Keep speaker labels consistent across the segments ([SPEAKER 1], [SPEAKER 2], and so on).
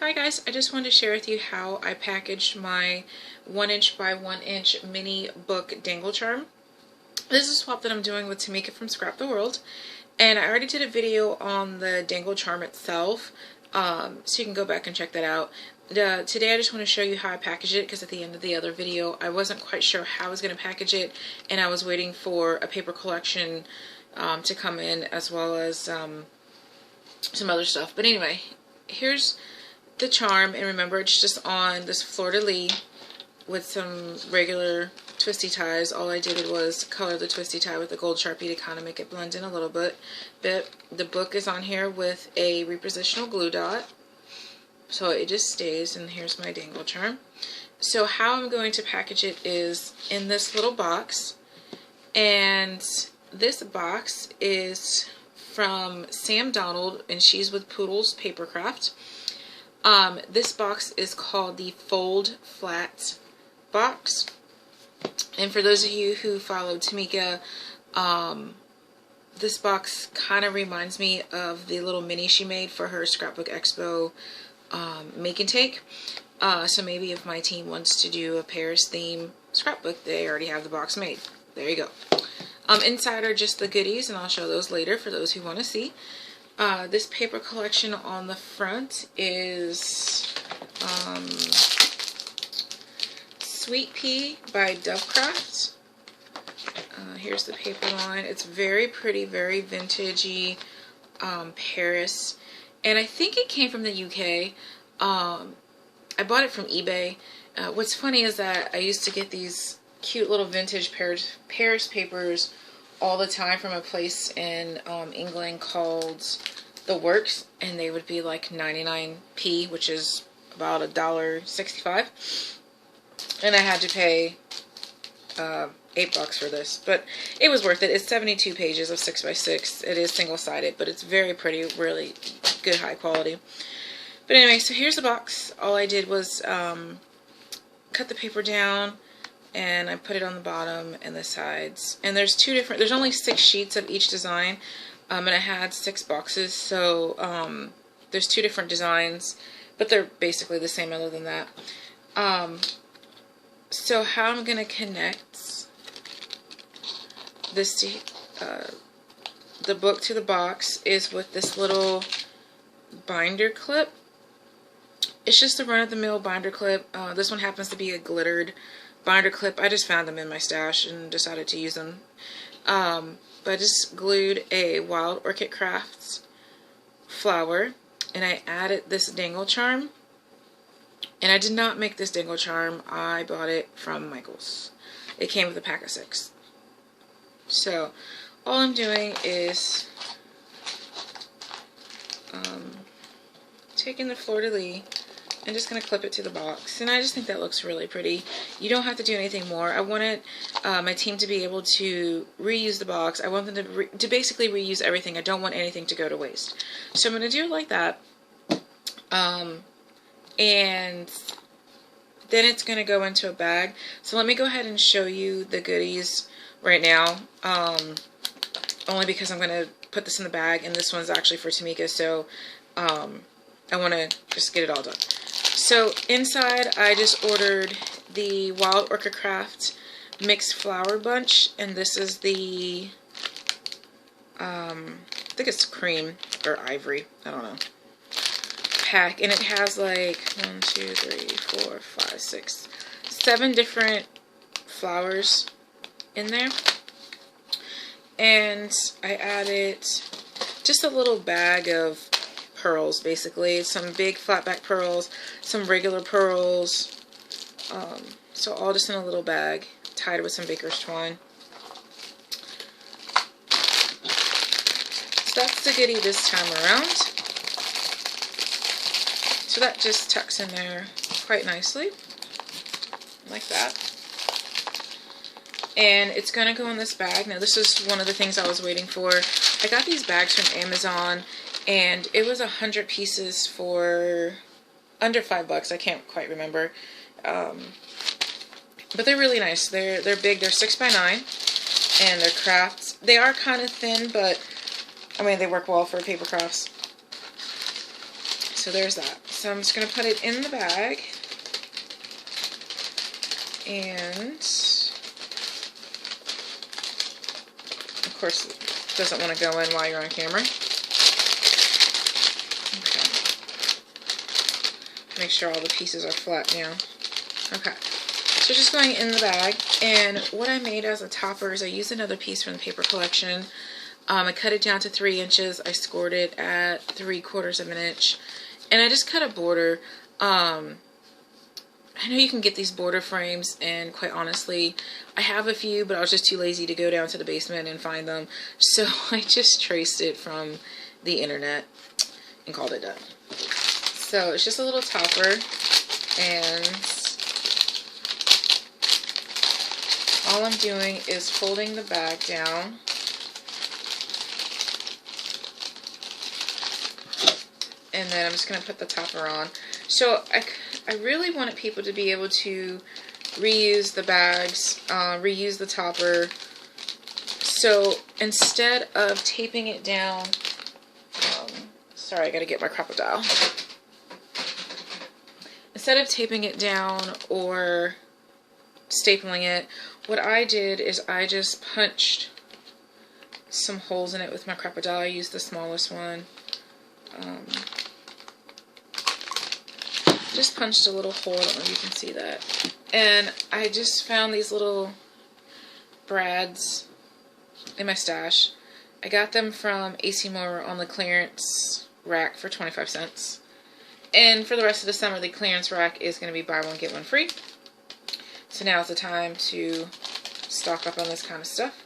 [SPEAKER 1] Hi guys, I just wanted to share with you how I packaged my 1" by 1" mini book dangle charm. This is a swap that I'm doing with Tamika from Scrapdaworld, and I already did a video on the dangle charm itself, so you can go back and check that out. Today I just want to show you how I packaged it, because at the end of the other video I wasn't quite sure how I was going to package it, and I was waiting for a paper collection to come in, as well as some other stuff. But anyway, here's the charm, and remember, it's just on this fleur-de-lis with some regular twisty ties. All I did was color the twisty tie with a gold Sharpie to kind of make it blend in a little bit. The book is on here with a repositional glue dot, so it just stays. And here's my dangle charm. So how I'm going to package it is in this little box, and this box is from Sam Donald, and she's with Poodle's Papercraft. This box is called the Fold Flat box, and for those of you who follow Tamika, this box kind of reminds me of the little mini she made for her Scrapbook Expo make and take. So maybe if my team wants to do a Paris theme scrapbook, they already have the box made. There you go. Inside are just the goodies, and I'll show those later for those who want to see. This paper collection on the front is Sweet Pea by Dovecraft. Here's the paper line. It's very pretty, very vintagey, Paris, and I think it came from the UK. I bought it from eBay. What's funny is that I used to get these cute little vintage Paris papers all the time from a place in England called The Works, and they would be like 99p, which is about $1.65, and I had to pay $8 for this, but it was worth it. It's 72 pages of 6x6. It is single-sided, but it's very pretty, really good, high quality. But anyway, so here's the box. All I did was cut the paper down, and I put it on the bottom and the sides. And there's there's only 6 sheets of each design, and I had 6 boxes, so there's 2 different designs, but they're basically the same other than that. So how I'm going to connect this to the book to the box is with this little binder clip. It's just a run-of-the-mill binder clip. This one happens to be a glittered binder clip. I just found them in my stash and decided to use them. But I just glued a Wild Orchid Crafts flower, and I added this dangle charm. And I did not make this dangle charm. I bought it from Michael's. It came with a pack of 6. So all I'm doing is taking the fleur-de-lis and just going to clip it to the box, and I just think that looks really pretty. You don't have to do anything more. I wanted my team to be able to reuse the box. I want them to basically reuse everything. I don't want anything to go to waste. So I'm going to do it like that, and then it's going to go into a bag. So let me go ahead and show you the goodies right now, only because I'm going to put this in the bag, and this one's actually for Tamika, so I want to just get it all done. So inside, I just ordered the Wild Orchid Craft mixed flower bunch, and this is the I think it's cream or ivory, I don't know, pack, and it has like 1, 2, 3, 4, 5, 6, 7 different flowers in there. And I added just a little bag of pearls, basically. Some big flat back pearls, some regular pearls, so all just in a little bag, tied with some baker's twine. So that's the goodie this time around. So that just tucks in there quite nicely, like that. And it's going to go in this bag. Now this is one of the things I was waiting for. I got these bags from Amazon, and it was 100 pieces for under $5. I can't quite remember. But they're really nice. They're big. They're 6x9, and they're crafts. They are kind of thin, but I mean, they work well for paper crafts. So there's that. So I'm just going to put it in the bag. And of course it doesn't want to go in while you're on camera. Okay. Make sure all the pieces are flat down. Okay. So just going in the bag, and what I made as a topper is I used another piece from the paper collection. I cut it down to 3 inches. I scored it at 3/4 of an inch, and I just cut a border. I know you can get these border frames, and quite honestly, I have a few, but I was just too lazy to go down to the basement and find them. So I just traced it from the internet and called it done. So it's just a little topper, and all I'm doing is folding the bag down. And then I'm just going to put the topper on. So I really wanted people to be able to reuse the bags, reuse the topper. So instead of taping it down, sorry, I got to get my Scrapdaworld. Instead of taping it down or stapling it, what I did is I just punched some holes in it with my Scrapdaworld. I used the smallest one. Just punched a little hole, I don't know if you can see that. And I just found these little brads in my stash. I got them from AC Moore on the clearance rack for 25 cents. And for the rest of the summer, the clearance rack is going to be buy one, get one free. So now's the time to stock up on this kind of stuff.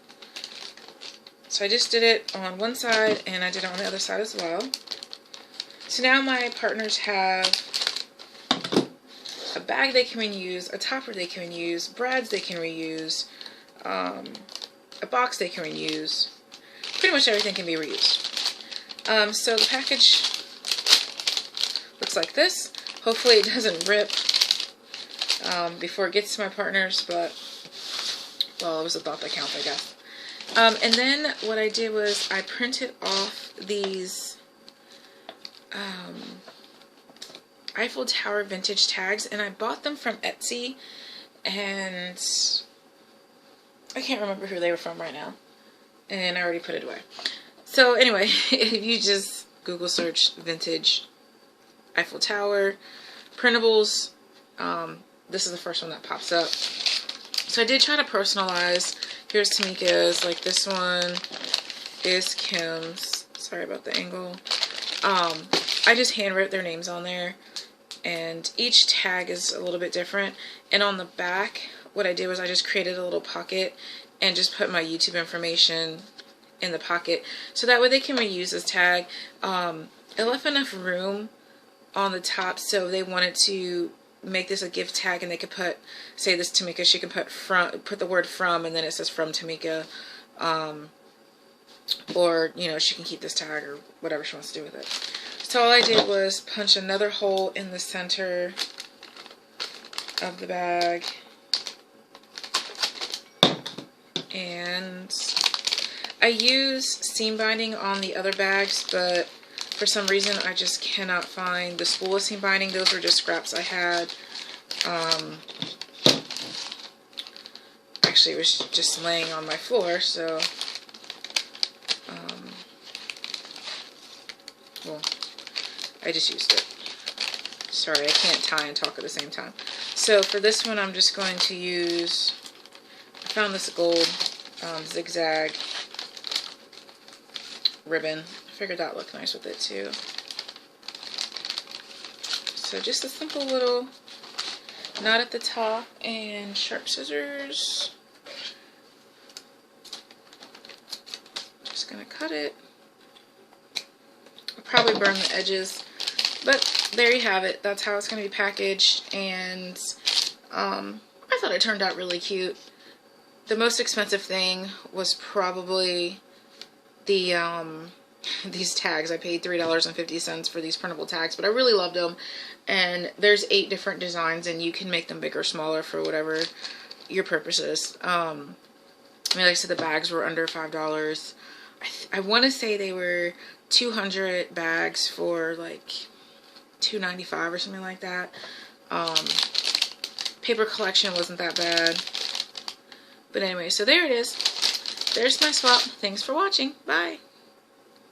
[SPEAKER 1] So I just did it on one side, and I did it on the other side as well. So now my partners have a bag they can reuse, a topper they can reuse, brads they can reuse, a box they can reuse. Pretty much everything can be reused. So the package looks like this. Hopefully it doesn't rip before it gets to my partners, but, well, it was a thought that counts, I guess. And then what I did was I printed off these Eiffel Tower vintage tags, and I bought them from Etsy, and I can't remember who they were from right now, and I already put it away. So anyway, if you just Google search vintage Eiffel Tower printables, this is the first one that pops up. So I did try to personalize. Here's Tamika's, like this one is Kim's. Sorry about the angle. I just hand wrote their names on there, and each tag is a little bit different. And on the back, what I did was I just created a little pocket and just put my YouTube information in the pocket, so that way they can reuse this tag. I left enough room on the top, so if they wanted to make this a gift tag, and they could put, say this Tamika, she can put the word from, and then it says from Tamika, or, you know, she can keep this tag or whatever she wants to do with it. So all I did was punch another hole in the center of the bag, and I use seam binding on the other bags, but for some reason I just cannot find the spool of seam binding. Those were just scraps I had. Actually, it was just laying on my floor, so well, I just used it. Sorry, I can't tie and talk at the same time. So for this one, I'm just going to use, I found this gold zigzag ribbon. I figured that looked nice with it too. So just a simple little knot at the top and sharp scissors. Just gonna cut it. I'll probably burn the edges, but there you have it. That's how it's gonna be packaged, and I thought it turned out really cute. The most expensive thing was probably the these tags. I paid $3.50 for these printable tags, but I really loved them. And there's 8 different designs, and you can make them bigger or smaller for whatever your purpose is. I mean, like I said, the bags were under $5. I want to say they were 200 bags for like $2.95 or something like that. Paper collection wasn't that bad. But anyway, so there it is. There's my swap. Thanks for watching. Bye.